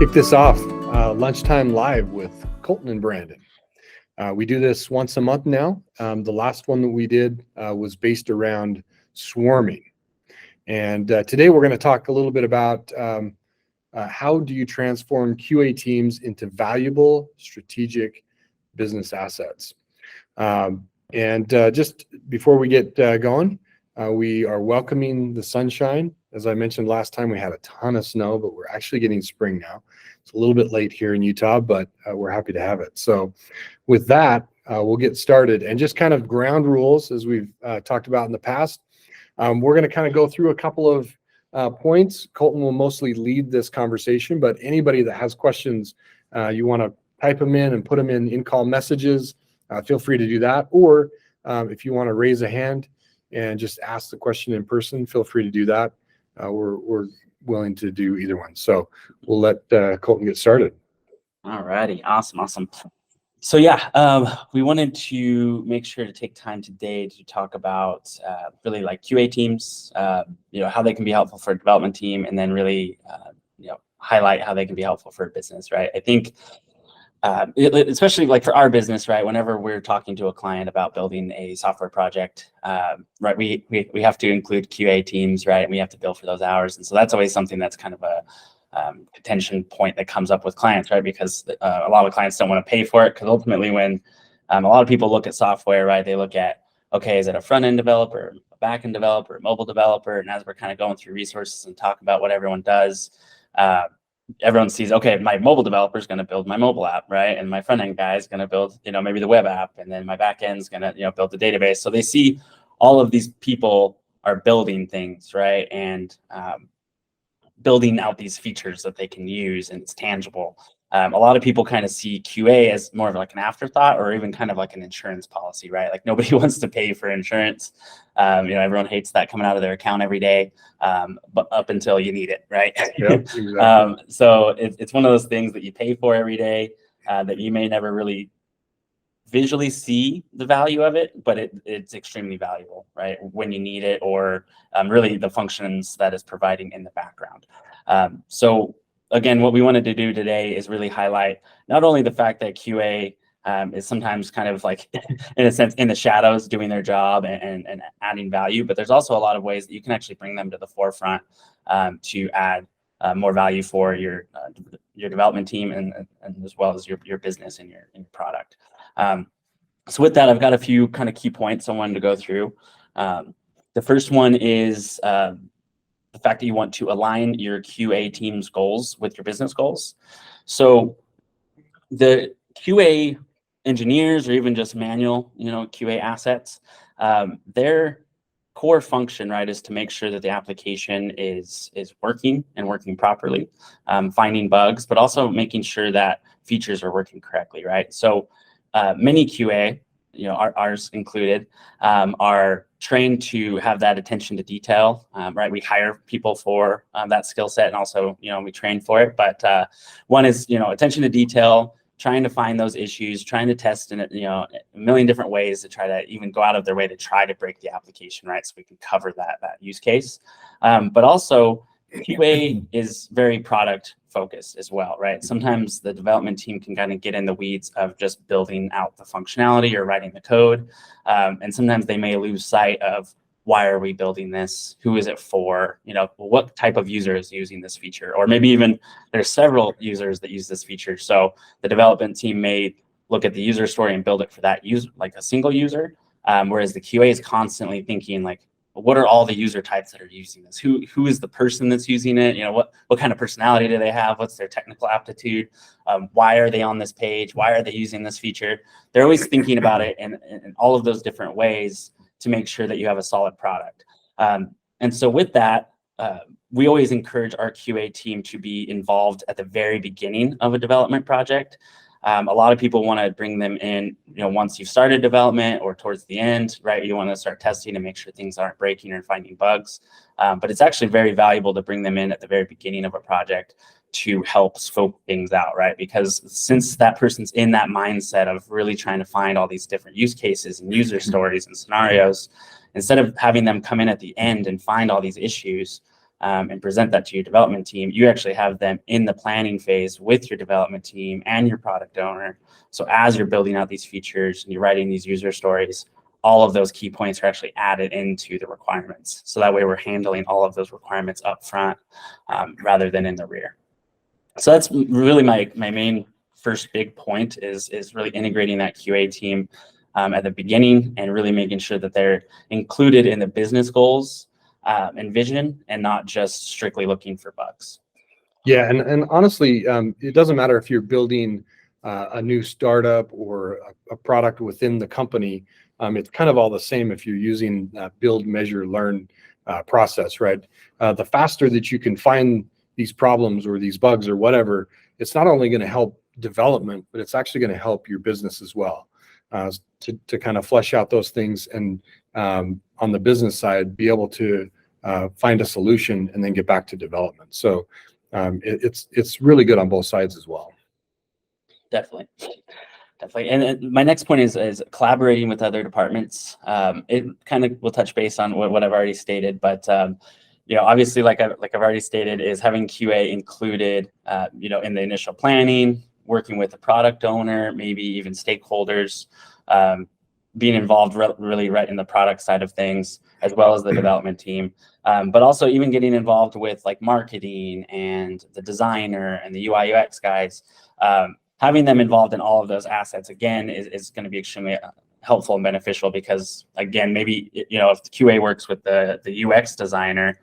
Kick this off, Lunchtime Live with Colton and Brandon. We do this once a month now. The last one that we did was based around swarming. And today we're going to talk a little bit about how do you transform QA teams into valuable strategic business assets. Just before we get going, we are welcoming the sunshine. As I mentioned last time, we had a ton of snow, but we're actually getting spring now. It's a little bit late here in Utah, but we're happy to have it. So with that, we'll get started. And just kind of ground rules, as we've talked about in the past, we're going to kind of go through a couple of points. Colton will mostly lead this conversation, but anybody that has questions, you want to type them in and put them in call messages, feel free to do that. Or if you want to raise a hand and just ask the question in person, feel free to do that. We're willing to do either one. So we'll let Colton get started. All righty. Awesome. So yeah, we wanted to make sure to take time today to talk about really like QA teams, how they can be helpful for a development team, and then really, highlight how they can be helpful for a business, right? I think, especially like for our business, right? Whenever we're talking to a client about building a software project, right, we have to include QA teams, right? And we have to bill for those hours, and so that's always something that's kind of a tension point that comes up with clients, right? Because a lot of clients don't want to pay for it, because ultimately when a lot of people look at software, right, they look at, okay, is it a front-end developer, a back-end developer, a mobile developer? And as we're kind of going through resources and talk about what everyone does, everyone sees, okay, my mobile developer is going to build my mobile app, right? And my front-end guy is going to build, maybe the web app, and then my back-end is going to, build the database. So they see all of these people are building things, right? And building out these features that they can use, and it's tangible. A lot of people kind of see QA as more of like an afterthought, or even kind of like an insurance policy, right? Like nobody wants to pay for insurance. Everyone hates that coming out of their account every day, but up until you need it, right? Yep, exactly. So it's one of those things that you pay for every day, that you may never really visually see the value of it, but it's extremely valuable, right, when you need it, or really the functions that it's providing in the background. So again, what we wanted to do today is really highlight not only the fact that QA is sometimes kind of like, in a sense, in the shadows doing their job and adding value, but there's also a lot of ways that you can actually bring them to the forefront to add more value for your development team, and as well as your business and your product. So with that, I've got a few kind of key points I wanted to go through. The first one is the fact that you want to align your QA team's goals with your business goals. So the QA engineers, or even just manual, QA assets, their core function, right, is to make sure that the application is working and working properly, finding bugs, but also making sure that features are working correctly, right? So many QA, ours included, are trained to have that attention to detail, right? We hire people for that skill set, and also, we train for it. But one is, attention to detail, trying to find those issues, trying to test in it, a million different ways to try to even go out of their way to try to break the application, right? So we can cover that use case. But also, QA is very product focused as well, right? Sometimes the development team can kind of get in the weeds of just building out the functionality or writing the code. And sometimes they may lose sight of, why are we building this? Who is it for? What type of user is using this feature? Or maybe even there's several users that use this feature. So the development team may look at the user story and build it for that user, like a single user. Whereas the QA is constantly thinking like, what are all the user types that are using this? Who is the person that's using it? What kind of personality do they have? What's their technical aptitude? Why are they on this page? Why are they using this feature? They're always thinking about it in all of those different ways to make sure that you have a solid product. And so with that, we always encourage our QA team to be involved at the very beginning of a development project. A lot of people want to bring them in, once you've started development or towards the end, right? You want to start testing to make sure things aren't breaking or finding bugs. But it's actually very valuable to bring them in at the very beginning of a project to help scope things out, right? Because since that person's in that mindset of really trying to find all these different use cases and user stories and scenarios, instead of having them come in at the end and find all these issues, and present that to your development team, you actually have them in the planning phase with your development team and your product owner. So as you're building out these features and you're writing these user stories, all of those key points are actually added into the requirements. So that way we're handling all of those requirements up front rather than in the rear. So that's really my main first big point is really integrating that QA team at the beginning and really making sure that they're included in the business goals and vision and not just strictly looking for bugs. Yeah, and honestly, it doesn't matter if you're building a new startup or a product within the company. It's kind of all the same if you're using build, measure, learn process, right? The faster that you can find these problems or these bugs or whatever, it's not only going to help development, but it's actually going to help your business as well to kind of flesh out those things and on the business side, be able to find a solution and then get back to development. So it's really good on both sides as well. Definitely. And my next point is collaborating with other departments. It kind of will touch base on what I've already stated, but obviously, like I've already stated, is having QA included, in the initial planning, working with the product owner, maybe even stakeholders, being involved really right in the product side of things, as well as the development team, but also even getting involved with like marketing and the designer and the UI UX guys. Having them involved in all of those assets, again, is going to be extremely helpful and beneficial because, again, maybe, if the QA works with the UX designer,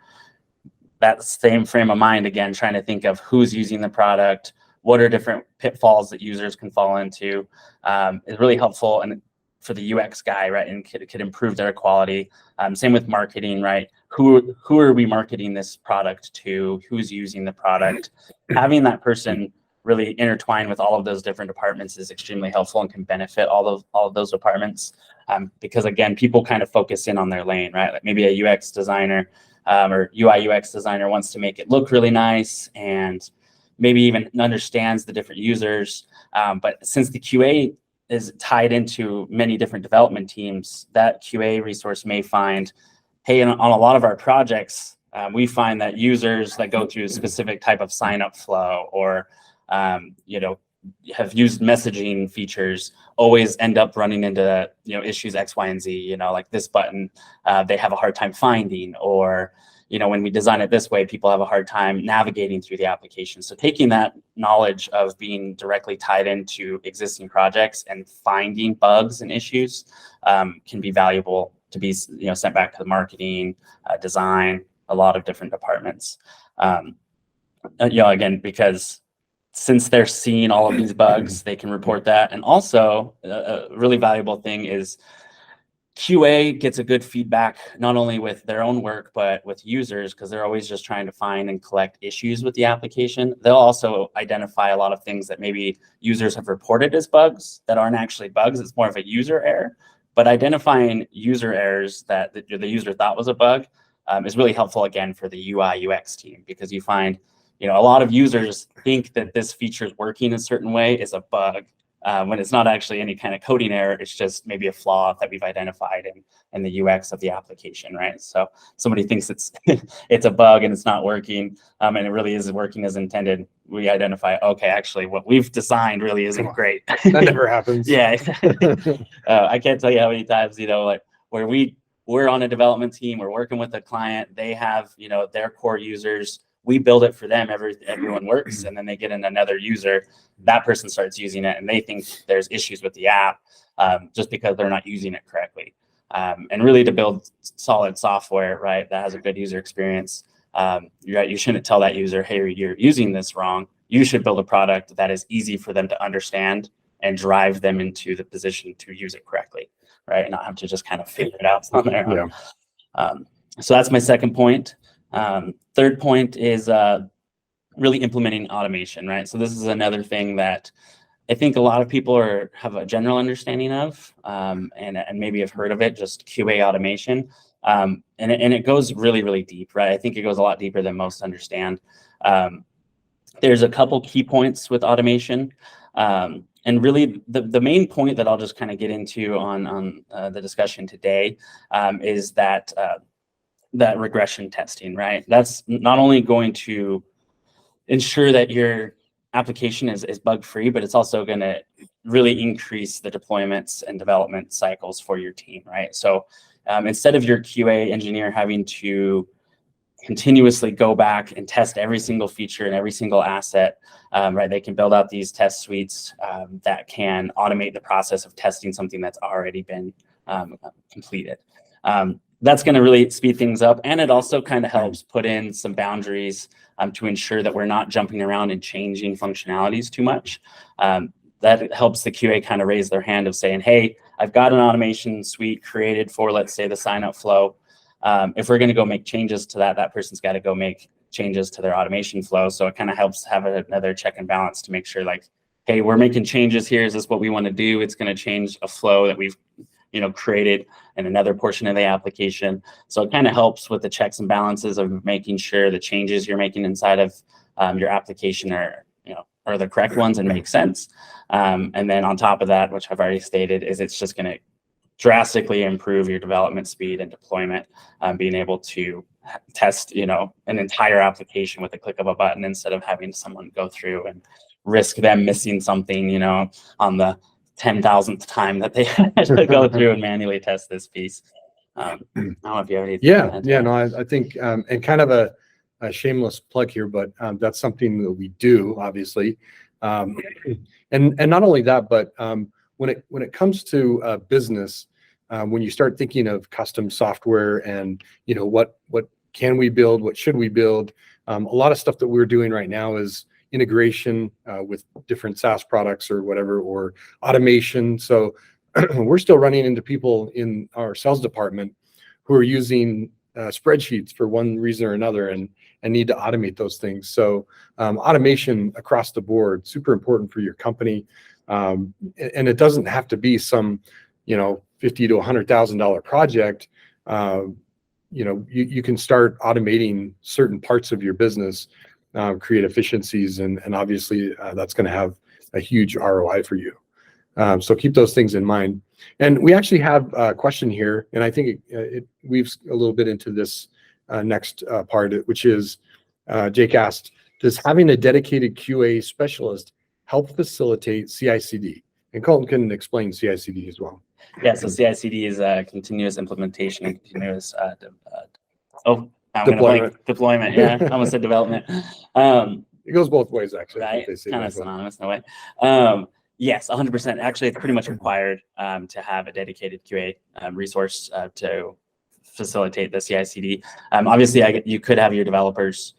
that same frame of mind, again, trying to think of who's using the product, what are different pitfalls that users can fall into, is really helpful and for the UX guy, right, and could improve their quality. Same with marketing, right? Who are we marketing this product to? Who's using the product? Having that person really intertwine with all of those different departments is extremely helpful and can benefit all of those departments. Because again, people kind of focus in on their lane, right? Like maybe a UX designer or UI UX designer wants to make it look really nice and maybe even understands the different users. But since the QA is tied into many different development teams, that QA resource may find, hey, on a lot of our projects, we find that users that go through a specific type of sign-up flow or have used messaging features always end up running into issues X, Y, and Z. Like this button, they have a hard time finding, or when we design it this way, people have a hard time navigating through the application. So taking that knowledge of being directly tied into existing projects and finding bugs and issues can be valuable to be sent back to the marketing, design, a lot of different departments. Again, because since they're seeing all of these bugs, they can report that. And also a really valuable thing is QA gets a good feedback, not only with their own work, but with users, because they're always just trying to find and collect issues with the application. They'll also identify a lot of things that maybe users have reported as bugs that aren't actually bugs. It's more of a user error. But identifying user errors that the user thought was a bug is really helpful, again, for the UI UX team, because you find a lot of users think that this feature is working a certain way is a bug, when it's not actually any kind of coding error. It's just maybe a flaw that we've identified in the UX of the application, right? So somebody thinks it's it's a bug and it's not working, and it really is working as intended. We identify, okay, actually what we've designed really isn't great. That never happens. Yeah. I can't tell you how many times, like where we're on a development team, we're working with a client, they have, their core users. We build it for them, everyone works, and then they get in another user, that person starts using it, and they think there's issues with the app just because they're not using it correctly. And really, to build solid software, right, that has a good user experience, you shouldn't tell that user, hey, you're using this wrong. You should build a product that is easy for them to understand and drive them into the position to use it correctly, right, and not have to just kind of figure it out on their own. Yeah. So that's my second point. Third point is really implementing automation, right? So this is another thing that I think a lot of people have a general understanding of, and maybe have heard of it, just QA automation. And it goes really, really deep, right? I think it goes a lot deeper than most understand. There's a couple key points with automation. And really, the main point that I'll just kind of get into on the discussion today is that that regression testing, right? That's not only going to ensure that your application is bug free, but it's also going to really increase the deployments and development cycles for your team, right? So instead of your QA engineer having to continuously go back and test every single feature and every single asset, right? They can build out these test suites that can automate the process of testing something that's already been completed. That's going to really speed things up. And it also kind of helps put in some boundaries to ensure that we're not jumping around and changing functionalities too much. That helps the QA kind of raise their hand of saying, hey, I've got an automation suite created for, let's say, the sign-up flow. If we're going to go make changes to that, that person's got to go make changes to their automation flow. So it kind of helps have another check and balance to make sure, like, hey, we're making changes here. Is this what we want to do? It's going to change a flow that we've created in another portion of the application. So it kind of helps with the checks and balances of making sure the changes you're making inside of your application are the correct ones and make sense. And then on top of that, which I've already stated, is it's just going to drastically improve your development speed and deployment, being able to test, an entire application with a click of a button instead of having someone go through and risk them missing something, on the 10,000th time that they had to go through and manually test this piece. I don't know if you have anything. No, I think, and kind of a shameless plug here, but that's something that we do, obviously. And not only that, but when it comes to business, when you start thinking of custom software and what can we build, what should we build, a lot of stuff that we're doing right now is integration with different SaaS products or whatever, or automation. So we're still running into people in our sales department who are using spreadsheets for one reason or another and need to automate those things. So automation across the board, super important for your company. And it doesn't have to be some, $50,000 to $100,000 project. You can start automating certain parts of your business, create efficiencies, and obviously that's going to have a huge ROI for you. So keep those things in mind. And we actually have a question here, and I think it weaves a little bit into this next part, which is Jake asked, does having a dedicated QA specialist help facilitate CI/CD? And Colton can explain CI/CD as well. Yeah, so CI/CD is a continuous implementation and continuous deployment. Yeah, I almost said development. It goes both ways, actually. Right, kind of synonymous in a way. Yes, 100%. Actually, it's pretty much required to have a dedicated QA resource to facilitate the CI/CD. Obviously, you could have your developers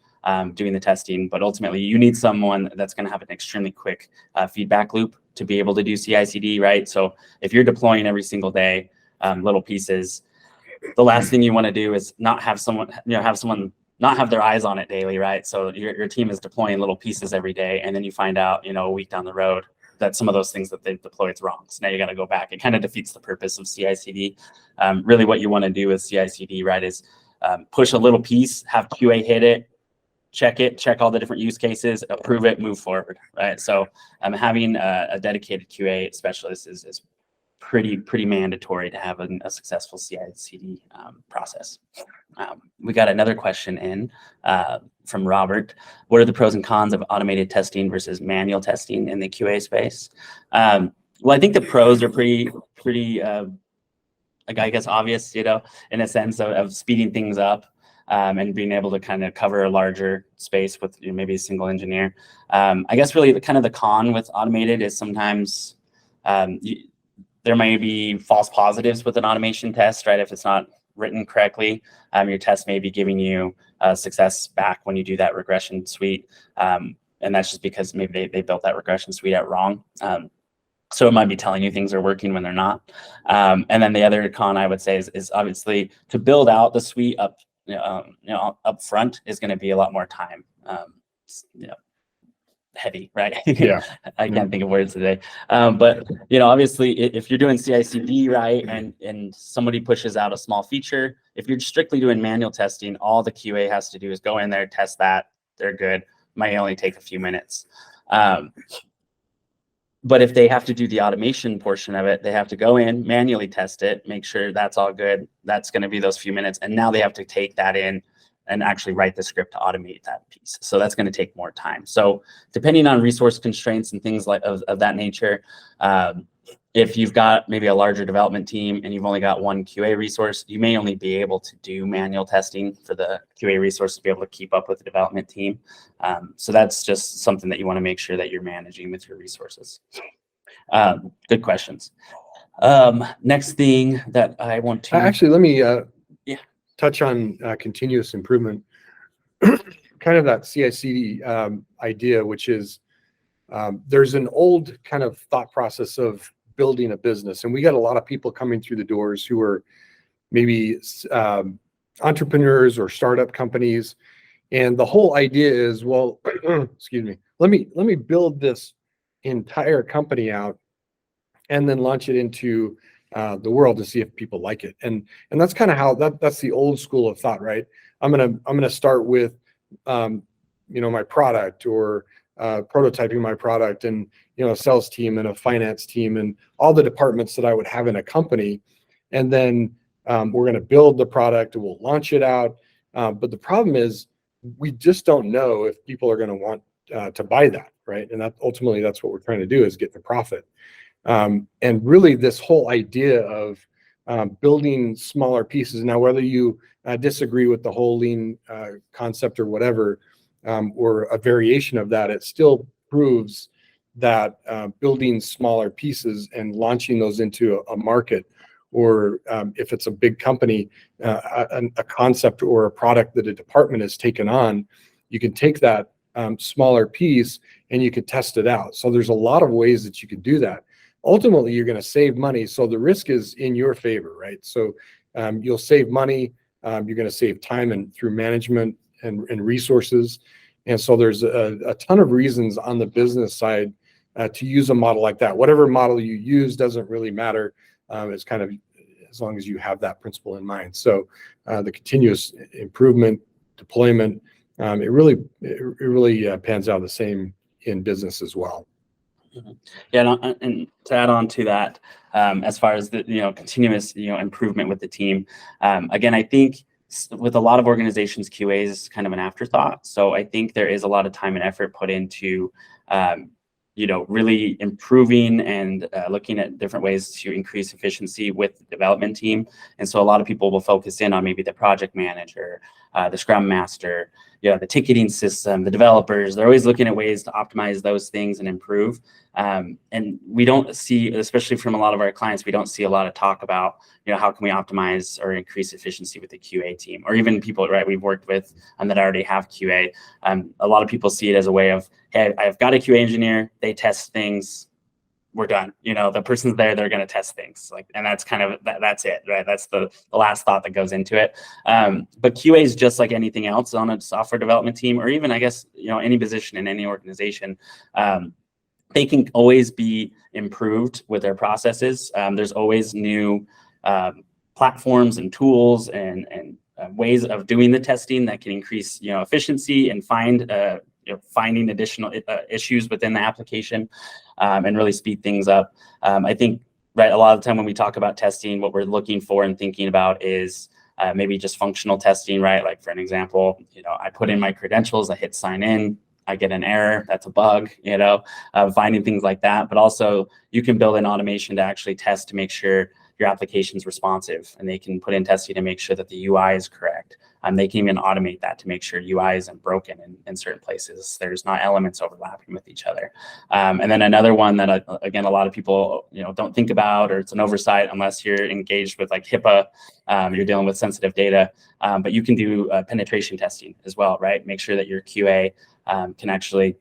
doing the testing, but ultimately you need someone that's going to have an extremely quick feedback loop to be able to do CI/CD, right? So if you're deploying every single day little pieces, the last thing you want to do is not have someone not have their eyes on it daily, right? So your team is deploying little pieces every day, and then you find out, a week down the road that some of those things that they've deployed is wrong. So now you got to go back. It kind of defeats the purpose of CI/CD. Really what you want to do with CI/CD, right, is push a little piece, have QA hit it, check all the different use cases, approve it, move forward, right? So having a dedicated QA specialist is pretty mandatory to have a successful CI/CD process. We got another question in from Robert. What are the pros and cons of automated testing versus manual testing in the QA space? Well, I think the pros are pretty I guess obvious, in a sense of speeding things up and being able to kind of cover a larger space with maybe a single engineer. I guess really the con with automated is sometimes there may be false positives with an automation test, right? If it's not written correctly, your test may be giving you success back when you do that regression suite. And that's just because maybe they built that regression suite out wrong. So it might be telling you things are working when they're not. And then the other con I would say is obviously to build out the suite up front is going to be a lot more time, heavy, right? Yeah. I can't think of words today. But obviously if you're doing CI/CD, right, and somebody pushes out a small feature, if you're strictly doing manual testing, all the QA has to do is go in there, test that, they're good. Might only take a few minutes. But if they have to do the automation portion of it, they have to go in, manually test it, make sure that's all good. That's going to be those few minutes. And now they have to take that in and actually write the script to automate that piece. So that's going to take more time. So depending on resource constraints and things like of that nature, if you've got maybe a larger development team and you've only got one QA resource, you may only be able to do manual testing for the QA resource to be able to keep up with the development team. So that's just something that you want to make sure that you're managing with your resources. Good questions. Next thing that I want to actually, let me touch on continuous improvement, kind of that CI/CD idea, which is there's an old kind of thought process of building a business, and we got a lot of people coming through the doors who are maybe entrepreneurs or startup companies, and the whole idea is, well, excuse me, let me build this entire company out and then launch it into the world to see if people like it. And that's kind of how that's the old school of thought, right? I'm gonna start with my product, or prototyping my product, and a sales team and a finance team and all the departments that I would have in a company, and then we're going to build the product and we'll launch it out. But the problem is we just don't know if people are going to want to buy that, right? And that ultimately that's what we're trying to do, is get the profit. And really this whole idea of building smaller pieces. Now, whether you disagree with the whole lean concept or whatever, or a variation of that, it still proves that building smaller pieces and launching those into a market, or if it's a big company, a concept or a product that a department has taken on, you can take that smaller piece and you could test it out. So there's a lot of ways that you could do that. Ultimately, you're going to save money, so the risk is in your favor, right? So you'll save money, you're going to save time and through management and resources. And so there's a ton of reasons on the business side to use a model like that. Whatever model you use doesn't really matter. It's kind of, as long as you have that principle in mind. So the continuous improvement, deployment, it really pans out the same in business as well. Yeah, and to add on to that, as far as the continuous improvement with the team, again, I think with a lot of organizations, QA is kind of an afterthought. So I think there is a lot of time and effort put into really improving and looking at different ways to increase efficiency with the development team. And so a lot of people will focus in on maybe the project manager, the scrum master, the ticketing system, the developers. They're always looking at ways to optimize those things and improve. And we don't see, especially from a lot of our clients, we don't see a lot of talk about, how can we optimize or increase efficiency with the QA team, or even people, right, we've worked with that already have QA. A lot of people see it as a way of, hey, I've got a QA engineer, they test things, we're done. The person's there, they're going to test things, and that's kind of, that's it, right? That's the last thought that goes into it. But QA is just like anything else on a software development team, or even, I guess, any position in any organization. They can always be improved with their processes. There's always new platforms and tools and ways of doing the testing that can increase, efficiency and finding additional issues within the application, and really speed things up. I think, right, a lot of the time when we talk about testing, what we're looking for and thinking about is maybe just functional testing, right? Like, for an example, I put in my credentials, I hit sign in, I get an error, that's a bug, finding things like that. But also you can build an automation to actually test to make sure your application is responsive, and they can put in testing to make sure that the UI is correct. They can even automate that to make sure UI isn't broken in certain places. There's not elements overlapping with each other. And then another one that, again, a lot of people don't think about, or it's an oversight unless you're engaged with like HIPAA, you're dealing with sensitive data, but you can do penetration testing as well, right? Make sure that your QA can actually,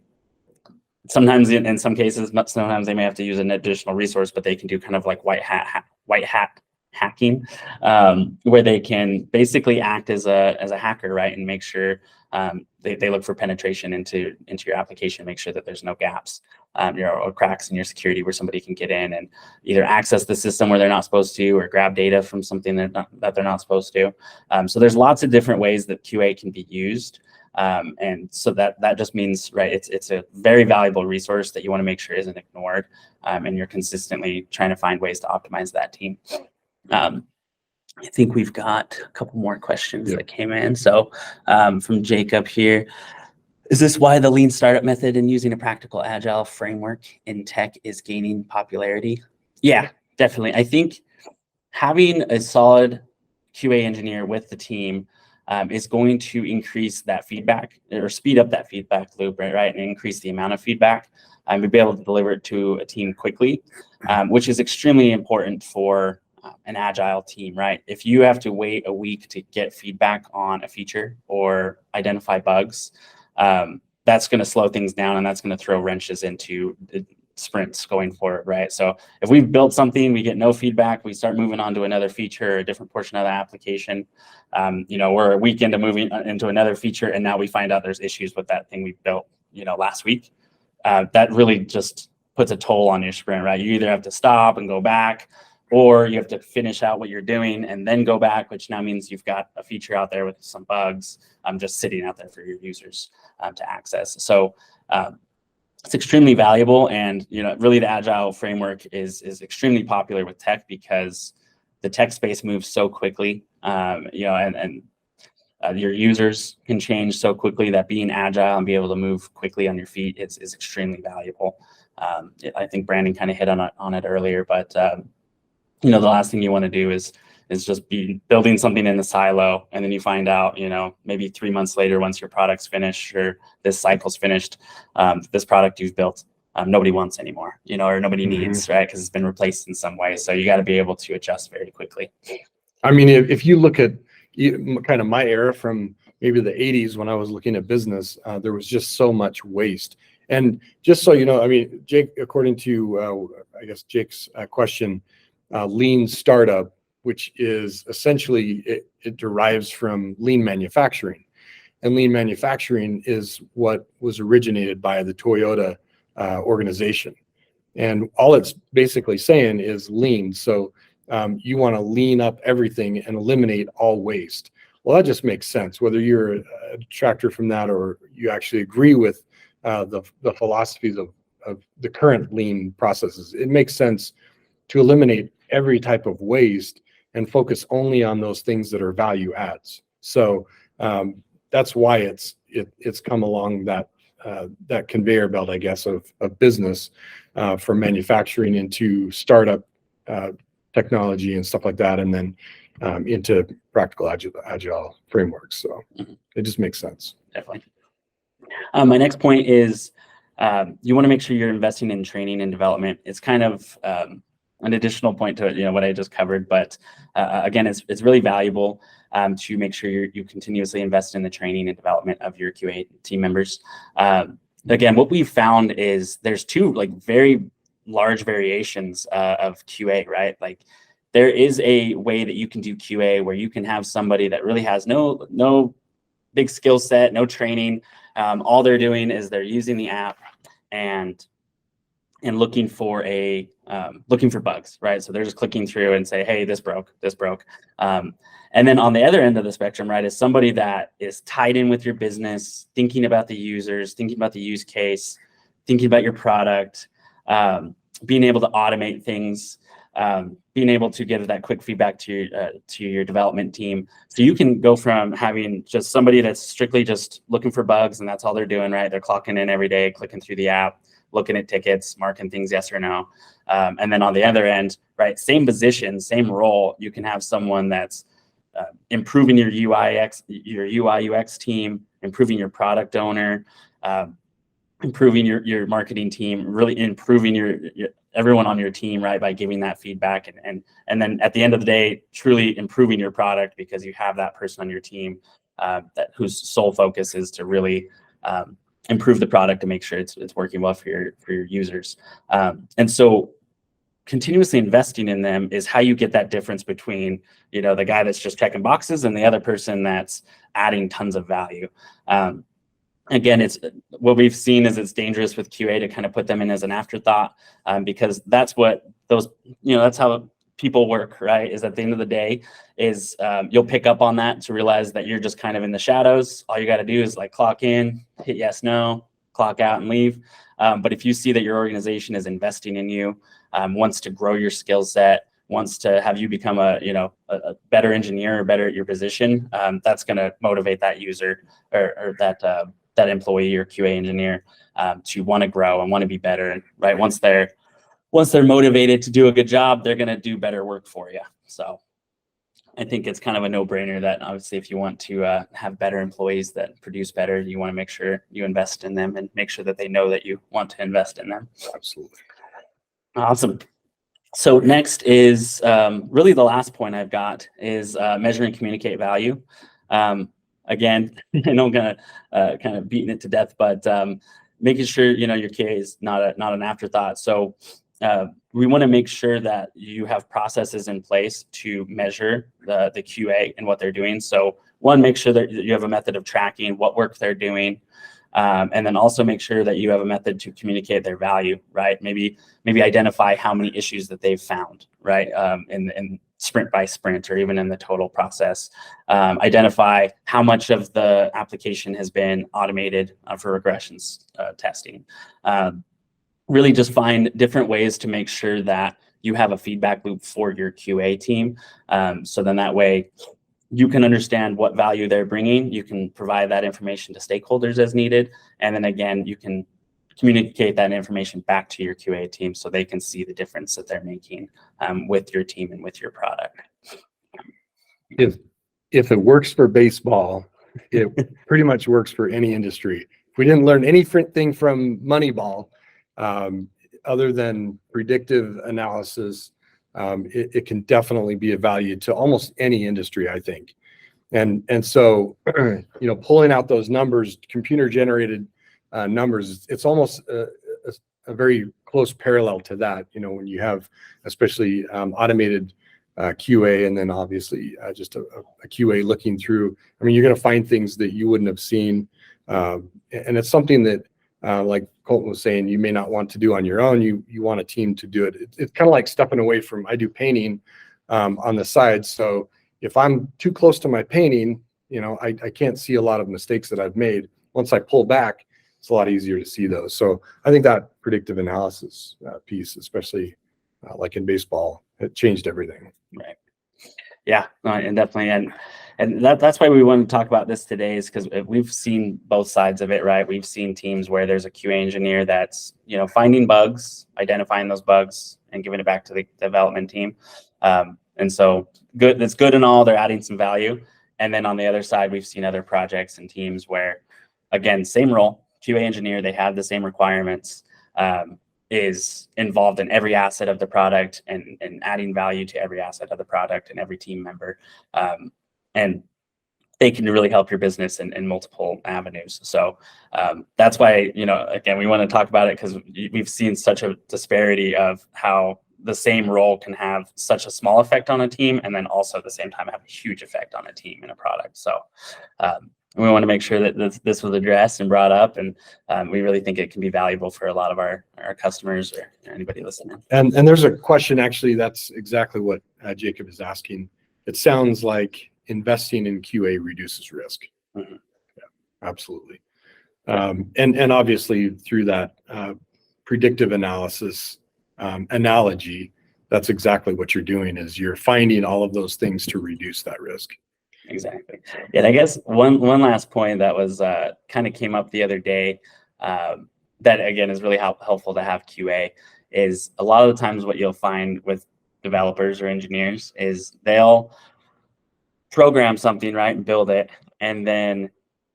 sometimes in some cases, sometimes they may have to use an additional resource, but they can do kind of like white hat hacking, where they can basically act as a hacker, right, and make sure they look for penetration into your application, make sure that there's no gaps, or cracks in your security where somebody can get in and either access the system where they're not supposed to, or grab data from something that they're not supposed to. So there's lots of different ways that QA can be used. And so that just means, right, it's a very valuable resource that you want to make sure isn't ignored, and you're consistently trying to find ways to optimize that team. I think we've got a couple more questions that came in. So from Jacob here, is this why the lean startup method and using a practical agile framework in tech is gaining popularity? Yeah, definitely. I think having a solid QA engineer with the team is going to increase that feedback or speed up that feedback loop, right? And increase the amount of feedback and be able to deliver it to a team quickly, which is extremely important for an agile team, right? If you have to wait a week to get feedback on a feature or identify bugs, that's going to slow things down, and that's going to throw wrenches into sprints going forward, right? So if we've built something, we get no feedback, we start moving on to another feature or a different portion of the application. We're a week into moving into another feature, and now we find out there's issues with that thing we built, last week. That really just puts a toll on your sprint, right? You either have to stop and go back, or you have to finish out what you're doing and then go back, which now means you've got a feature out there with some bugs just sitting out there for your users to access. So it's extremely valuable, and really the agile framework is extremely popular with tech because the tech space moves so quickly, and your users can change so quickly that being agile and be able to move quickly on your feet is extremely valuable. I think Brandon kind of hit on it earlier, but the last thing you want to do is just be building something in the silo, and then you find out, maybe 3 months later, once your product's finished or this cycle's finished, this product you've built, nobody wants anymore, or nobody needs, right? Because it's been replaced in some way. So you got to be able to adjust very quickly. I mean, if you look at kind of my era from maybe the 80s when I was looking at business, there was just so much waste. And just so you know, I mean, Jake, according to, I guess, Jake's question, lean startup, which is essentially, it derives from lean manufacturing. And lean manufacturing is what was originated by the Toyota organization. And all it's basically saying is lean. So you want to lean up everything and eliminate all waste. Well, that just makes sense, whether you're a detractor from that or you actually agree with the philosophies of the current lean processes. It makes sense to eliminate every type of waste and focus only on those things that are value adds. So that's why it's come along that conveyor belt, I guess, of business from manufacturing into startup technology and stuff like that, and then into practical agile frameworks. So it just makes sense. Definitely. My next point is you want to make sure you're investing in training and development. It's kind of an additional point to it, what I just covered, but again, it's really valuable to make sure you continuously invest in the training and development of your QA team members. Again, what we've found is there's two very large variations of QA, right? Like there is a way that you can do QA where you can have somebody that really has no big skill set, no training. All they're doing is they're using the app and looking for bugs, right? So they're just clicking through and say, hey, this broke. And then on the other end of the spectrum, right, is somebody that is tied in with your business, thinking about the users, thinking about the use case, thinking about your product, being able to automate things, being able to give that quick feedback to your development team. So you can go from having just somebody that's strictly just looking for bugs and that's all they're doing, right? They're clocking in every day, clicking through the app, looking at tickets, marking things yes or no. And then on the other end, right, same position, same role, you can have someone that's improving your UI UX team, improving your product owner, improving your marketing team, really improving your everyone on your team, right, by giving that feedback and then at the end of the day, truly improving your product because you have that person on your team whose sole focus is to really improve the product to make sure it's working well for your users. And so continuously investing in them is how you get that difference between, the guy that's just checking boxes and the other person that's adding tons of value. Again, it's what we've seen is it's dangerous with QA to kind of put them in as an afterthought because that's what that's how people work, right, is at the end of the day is you'll pick up on that to realize that you're just kind of in the shadows. All you got to do is like clock in, hit yes, no, clock out and leave. But if you see that your organization is investing in you, wants to grow your skill set, wants to have you become a better engineer or better at your position, that's going to motivate that user or that employee or QA engineer to want to grow and want to be better. Right? Once they're motivated to do a good job, they're going to do better work for you. So I think it's kind of a no-brainer that obviously if you want to have better employees that produce better, you want to make sure you invest in them and make sure that they know that you want to invest in them. Absolutely. Awesome. So next is really the last point I've got is measure and communicate value. Again, I know I'm going to kind of beating it to death, but making sure, your QA is not an afterthought. So we want to make sure that you have processes in place to measure the QA and what they're doing. So one, make sure that you have a method of tracking what work they're doing. And then also make sure that you have a method to communicate their value, right? Maybe identify how many issues that they've found, right? In sprint by sprint or even in the total process. Identify how much of the application has been automated for regressions testing. Really just find different ways to make sure that you have a feedback loop for your QA team. So then that way you can understand what value they're bringing. You can provide that information to stakeholders as needed. And then again, you can communicate that information back to your QA team so they can see the difference that they're making with your team and with your product. If it works for baseball, it pretty much works for any industry. If we didn't learn anything from Moneyball, other than predictive analysis, it can definitely be of value to almost any industry, I think. And so, pulling out those numbers, computer generated numbers, it's almost a very close parallel to that, when you have especially automated QA, and then obviously just a QA looking through. I mean, you're going to find things that you wouldn't have seen. And it's something that, like Colton was saying, you may not want to do on your own. You want a team to do it. It's kind of like stepping away from, I do painting on the side. So if I'm too close to my painting, I can't see a lot of mistakes that I've made. Once I pull back, it's a lot easier to see those. So I think that predictive analysis piece, especially like in baseball, it changed everything. Right. Yeah, and definitely. And that's why we want to talk about this today, is because we've seen both sides of it, right? We've seen teams where there's a QA engineer that's, finding bugs, identifying those bugs, and giving it back to the development team. And so that's good and all, they're adding some value. And then on the other side, we've seen other projects and teams where, again, same role, QA engineer, they have the same requirements, is involved in every asset of the product and adding value to every asset of the product and every team member. And they can really help your business in multiple avenues. So that's why, again, we want to talk about it because we've seen such a disparity of how the same role can have such a small effect on a team, and then also at the same time have a huge effect on a team and a product. So we want to make sure that this was addressed and brought up, and we really think it can be valuable for a lot of our customers or anybody listening. And there's a question, actually, that's exactly what Jacob is asking. It sounds like investing in QA reduces risk. Mm-hmm. Yeah, absolutely. And obviously through that predictive analysis analogy, that's exactly what you're doing, is you're finding all of those things to reduce that risk. Exactly. And I guess one last point that was kind of came up the other day that, again, is really helpful to have QA is a lot of the times what you'll find with developers or engineers is they'll program something, right, and build it. And then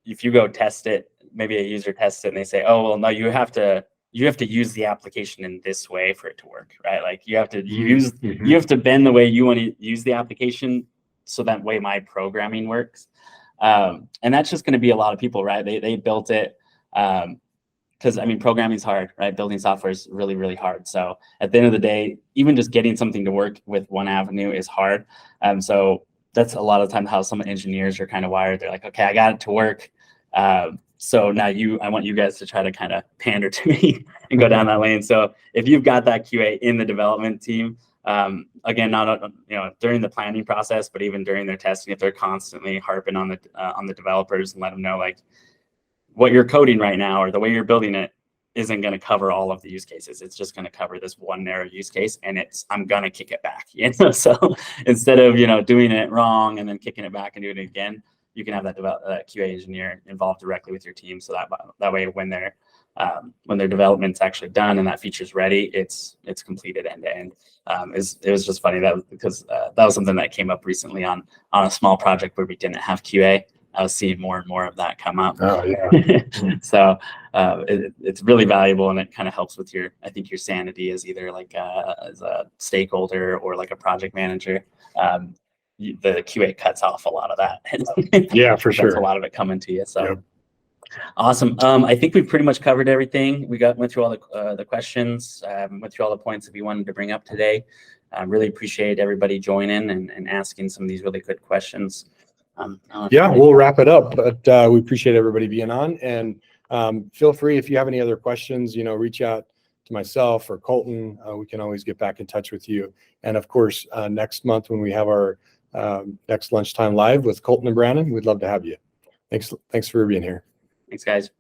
if you go test it, maybe a user tests it and they say, oh, well, no, you have to use the application in this way for it to work, right? Like you have to you have to bend the way you want to use the application so that way my programming works. And that's just going to be a lot of people, right? They built it because, programming is hard, right? Building software is really, really hard. So at the end of the day, even just getting something to work with one avenue is hard. So that's a lot of the time how some engineers are kind of wired. They're like, okay, I got it to work. So now I want you guys to try to kind of pander to me and go down that lane. So if you've got that QA in the development team, Again, not during the planning process, but even during their testing, if they're constantly harping on the developers and let them know like what you're coding right now or the way you're building it isn't going to cover all of the use cases. It's just going to cover this one narrow use case, and I'm going to kick it back. So instead of doing it wrong and then kicking it back and doing it again, you can have that QA engineer involved directly with your team, so that way when their development's actually done and that feature's ready, it's completed end to end. It was just funny because that was something that came up recently on a small project where we didn't have QA. I was seeing more and more of that come up. Oh yeah. So it's really valuable, and it kind of helps with your sanity as either like as a stakeholder or like a project manager. The QA cuts off a lot of that. Yeah, for sure. That's a lot of it coming to you. So. Yep. Awesome. I think we've pretty much covered everything. We went through all the questions, went through all the points that we wanted to bring up today. Really appreciate everybody joining and asking some of these really good questions. Yeah, we'll wrap it up, but we appreciate everybody being on, and feel free if you have any other questions, reach out to myself or Colton. We can always get back in touch with you. And of course, next month when we have our next Lunchtime Live with Colton and Brandon, we'd love to have you. Thanks for being here. Thanks, guys.